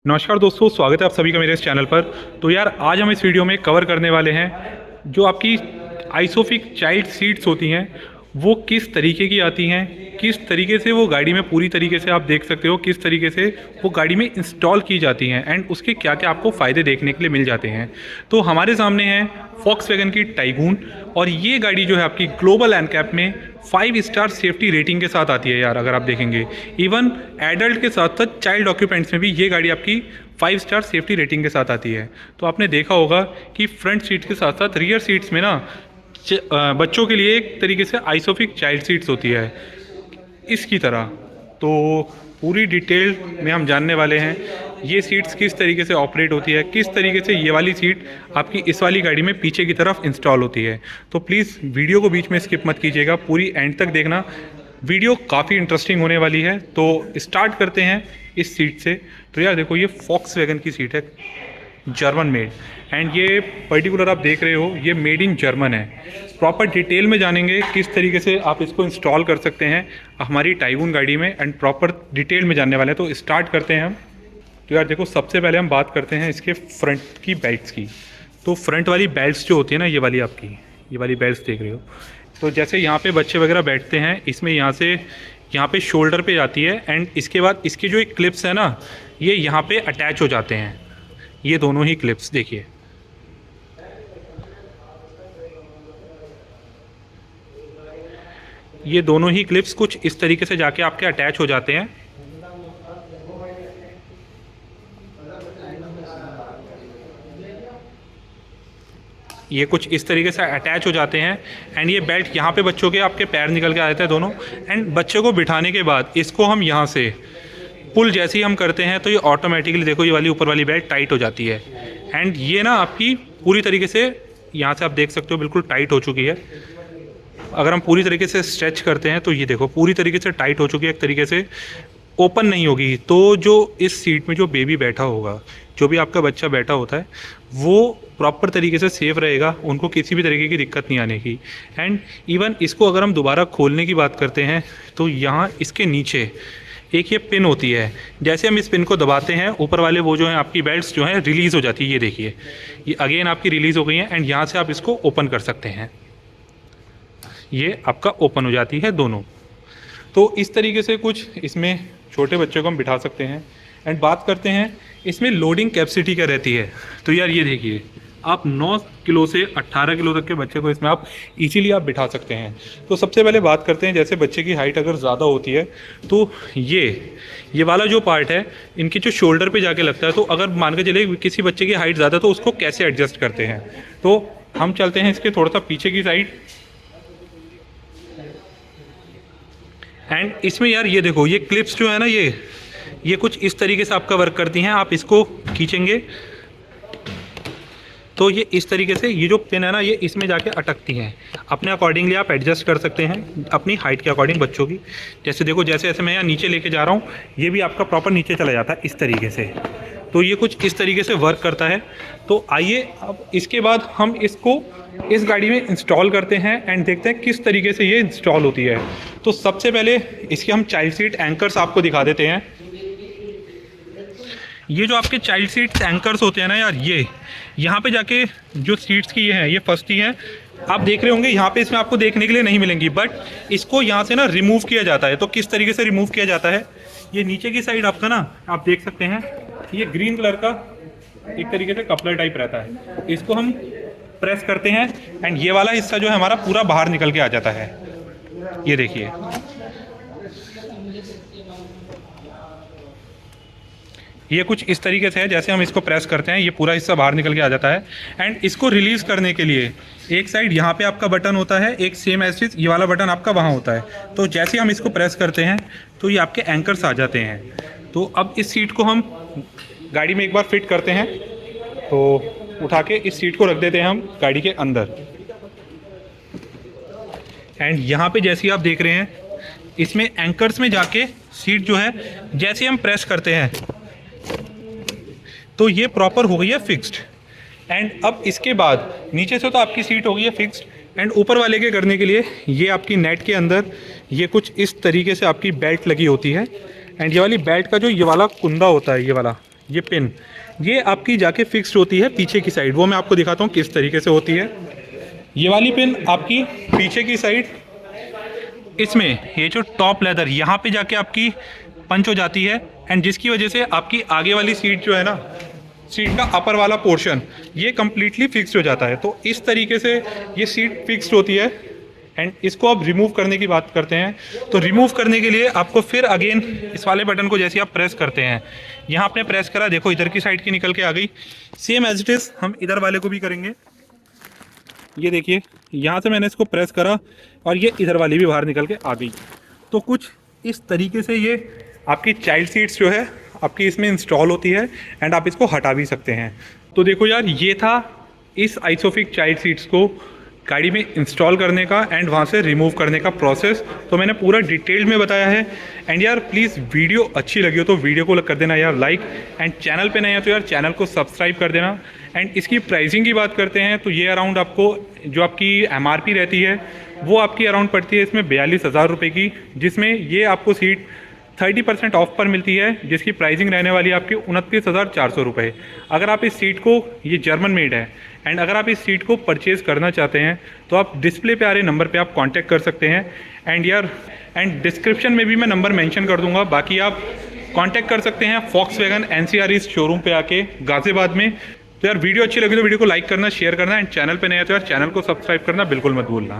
नमस्कार दोस्तों, स्वागत है आप सभी का मेरे इस चैनल पर। तो यार आज हम इस वीडियो में कवर करने वाले हैं जो आपकी आइसोफिक चाइल्ड सीट्स होती हैं वो किस तरीके की आती हैं, किस तरीके से वो गाड़ी में पूरी तरीके से आप देख सकते हो किस तरीके से वो गाड़ी में इंस्टॉल की जाती हैं एंड उसके क्या क्या आपको फ़ायदे देखने के लिए मिल जाते हैं। तो हमारे सामने है वॉक्सवैगन की टाइगून और ये गाड़ी जो है आपकी ग्लोबल एनकैप में 5 स्टार सेफ्टी रेटिंग के साथ आती है। यार अगर आप देखेंगे इवन एडल्ट के साथ साथ चाइल्ड ऑक्यूपेंट्स में भी ये गाड़ी आपकी 5 स्टार सेफ्टी रेटिंग के साथ आती है। तो आपने देखा होगा कि फ्रंट सीट के साथ साथ रियर सीट्स में ना बच्चों के लिए एक तरीके से आइसोफिक चाइल्ड सीट्स होती है इसकी तरह। तो पूरी डिटेल में हम जानने वाले हैं ये सीट्स किस तरीके से ऑपरेट होती है, किस तरीके से ये वाली सीट आपकी इस वाली गाड़ी में पीछे की तरफ इंस्टॉल होती है। तो प्लीज़ वीडियो को बीच में स्किप मत कीजिएगा, पूरी एंड तक देखना, वीडियो काफ़ी इंटरेस्टिंग होने वाली है। तो स्टार्ट करते हैं इस सीट से। तो यार देखो ये वॉक्सवैगन की सीट है, जर्मन मेड, एंड ये पर्टिकुलर आप देख रहे हो ये मेड इन जर्मन है। प्रॉपर डिटेल में जानेंगे किस तरीके से आप इसको इंस्टॉल कर सकते हैं हमारी टाइगून गाड़ी में एंड प्रॉपर डिटेल में जानने वाले हैं। तो स्टार्ट करते हैं हम। तो यार देखो सबसे पहले हम बात करते हैं इसके फ्रंट की बेल्ट्स की। तो फ्रंट वाली बेल्ट्स जो होती है ना, ये वाली आपकी ये वाली बेल्ट्स देख रहे हो, तो जैसे यहाँ पे बच्चे वगैरह बैठते हैं इसमें यहाँ से यहाँ पे शोल्डर पे जाती है एंड इसके बाद इसके जो एक क्लिप्स है ना ये यहाँ पे अटैच हो जाते हैं। ये दोनों ही क्लिप्स देखिए, ये दोनों ही क्लिप्स कुछ इस तरीके से जाके आपके अटैच हो जाते हैं। ये कुछ इस तरीके से अटैच हो जाते हैं एंड ये बेल्ट यहाँ पे बच्चों के आपके पैर निकल के आ जाते हैं दोनों। एंड बच्चे को बिठाने के बाद इसको हम यहाँ से पुल जैसे ही हम करते हैं तो ये ऑटोमेटिकली देखो ये वाली ऊपर वाली बेल्ट टाइट हो जाती है एंड ये ना आपकी पूरी तरीके से यहाँ से आप देख सकते हो बिल्कुल टाइट हो चुकी है। अगर हम पूरी तरीके से स्ट्रेच करते हैं तो ये देखो पूरी तरीके से टाइट हो चुकी है, एक तरीके से ओपन नहीं होगी। तो जो इस सीट में जो बेबी बैठा होगा, जो भी आपका बच्चा बैठा होता है, वो प्रॉपर तरीके से सेफ रहेगा, उनको किसी भी तरीके की दिक्कत नहीं आने की। एंड इवन इसको अगर हम दोबारा खोलने की बात करते हैं तो यहाँ इसके नीचे एक ये पिन होती है, जैसे हम इस पिन को दबाते हैं ऊपर वाले वो जो है आपकी बेल्ट्स जो हैं रिलीज़ हो जाती है। ये देखिए ये अगेन आपकी रिलीज़ हो गई हैं एंड यहाँ से आप इसको ओपन कर सकते हैं, ये आपका ओपन हो जाती है दोनों। तो इस तरीके से कुछ इसमें छोटे बच्चे को हम बिठा सकते हैं। एंड बात करते हैं इसमें लोडिंग कैपेसिटी क्या रहती है। तो यार ये देखिए आप 9 किलो से 18 किलो तक के बच्चे को इसमें आप इजीली आप बिठा सकते हैं। तो सबसे पहले बात करते हैं, जैसे बच्चे की हाइट अगर ज़्यादा होती है तो ये वाला जो पार्ट है इनकी जो शोल्डर पे जाके लगता है, तो अगर मान के चले किसी बच्चे की हाइट ज़्यादा तो उसको कैसे एडजस्ट करते हैं। तो हम चलते हैं इसके थोड़ा सा पीछे की साइड एंड इसमें यार ये देखो ये क्लिप्स जो है ना ये कुछ इस तरीके से आपका वर्क करती हैं। आप इसको खींचेंगे तो ये इस तरीके से ये जो पिन है ना ये इसमें जाके अटकती हैं। अपने अकॉर्डिंगली आप एडजस्ट कर सकते हैं अपनी हाइट के अकॉर्डिंग बच्चों की। जैसे देखो जैसे ऐसे मैं यहाँ नीचे लेके जा रहा हूँ ये भी आपका प्रॉपर नीचे चला जाता है इस तरीके से। तो ये कुछ इस तरीके से वर्क करता है। तो आइए अब इसके बाद हम इसको इस गाड़ी में इंस्टॉल करते हैं एंड देखते हैं किस तरीके से ये इंस्टॉल होती है। तो सबसे पहले इसके हम चाइल्ड सीट एंकर्स आपको दिखा देते हैं। ये जो आपके चाइल्ड सीट्स एंकर्स होते हैं ना यार, ये यहाँ पे जाके जो सीट्स की ये हैं ये फंसती हैं। आप देख रहे होंगे यहाँ पे इसमें आपको देखने के लिए नहीं मिलेंगी, बट इसको यहाँ से ना रिमूव किया जाता है। तो किस तरीके से रिमूव किया जाता है, ये नीचे की साइड आपका ना आप देख सकते हैं ये ग्रीन कलर का एक तरीके से कपलर टाइप रहता है, इसको हम प्रेस करते हैं एंड ये वाला हिस्सा जो है हमारा पूरा बाहर निकल के आ जाता है। ये देखिए ये कुछ इस तरीके से है, जैसे हम इसको प्रेस करते हैं ये पूरा हिस्सा बाहर निकल के आ जाता है। एंड इसको रिलीज़ करने के लिए एक साइड यहाँ पे आपका बटन होता है, एक सेम एज ये वाला बटन आपका वहाँ होता है। तो जैसे हम इसको प्रेस करते हैं तो ये आपके एंकर्स आ जाते हैं। तो अब इस सीट को हम गाड़ी में एक बार फिट करते हैं। तो उठा के इस सीट को रख देते हैं हम गाड़ी के अंदर एंड यहाँ पे जैसे आप देख रहे हैं इसमें एंकर्स में जाके सीट जो है जैसे हम प्रेस करते हैं तो ये प्रॉपर हो गई है फिक्स्ड। एंड अब इसके बाद नीचे से तो आपकी सीट हो गई है फिक्स्ड एंड ऊपर वाले के करने के लिए ये आपकी नेट के अंदर ये कुछ इस तरीके से आपकी बेल्ट लगी होती है। एंड ये वाली बेल्ट का जो ये वाला कुंदा होता है, ये वाला ये पिन, ये आपकी जाके फिक्स्ड होती है पीछे की साइड, वो मैं आपको दिखाता हूँ किस तरीके से होती है। ये वाली पिन आपकी पीछे की साइड, इसमें ये जो टॉप लेदर यहाँ पे जाके आपकी पंच हो जाती है, एंड जिसकी वजह से आपकी आगे वाली सीट जो है ना, सीट का अपर वाला पोर्शन ये कम्प्लीटली फिक्स्ड हो जाता है। तो इस तरीके से ये सीट फिक्स्ड होती है। एंड इसको आप रिमूव करने की बात करते हैं, तो रिमूव करने के लिए आपको फिर अगेन इस वाले बटन को जैसे आप प्रेस करते हैं, यहाँ आपने प्रेस करा, देखो इधर की साइड की निकल के आ गई। सेम एज इट इज़ हम इधर वाले को भी करेंगे। ये देखिए यहाँ से मैंने इसको प्रेस करा और ये इधर वाली भी बाहर निकल के आ गई। तो कुछ इस तरीके से ये आपकी चाइल्ड सीट्स जो है आपकी इसमें इंस्टॉल होती है, एंड आप इसको हटा भी सकते हैं। तो देखो यार, ये था इस आइसोफिक चाइल्ड सीट्स को गाड़ी में इंस्टॉल करने का एंड वहाँ से रिमूव करने का प्रोसेस। तो मैंने पूरा डिटेल में बताया है। एंड यार प्लीज़ वीडियो अच्छी लगी हो तो वीडियो को कर देना यार लाइक, एंड चैनल पे नए हो तो यार चैनल को सब्सक्राइब कर देना। एंड इसकी प्राइसिंग की बात करते हैं तो ये अराउंड आपको जो आपकी MRP रहती है वो आपकी अराउंड पड़ती है इसमें 42,000 रुपये की, जिसमें ये आपको सीट 30% ऑफ पर मिलती है, जिसकी प्राइसिंग रहने वाली है आपकी 29,400 रुपये। अगर आप इस सीट को, ये जर्मन मेड है, एंड अगर आप इस सीट को परचेज़ करना चाहते हैं तो आप डिस्प्ले पे आ रहे नंबर पे आप कांटेक्ट कर सकते हैं। एंड यार डिस्क्रिप्शन में भी मैं नंबर मेंशन कर दूंगा, बाकी आप कांटेक्ट कर सकते हैं फॉक्सवैगन NCR इस शोरूम पे आके गाजियाबाद में। तो यार वीडियो अच्छी लगी तो वीडियो को लाइक करना, शेयर करना, एंड चैनल पे नए हैं तो यार चैनल को सब्सक्राइब करना बिल्कुल मत भूलना।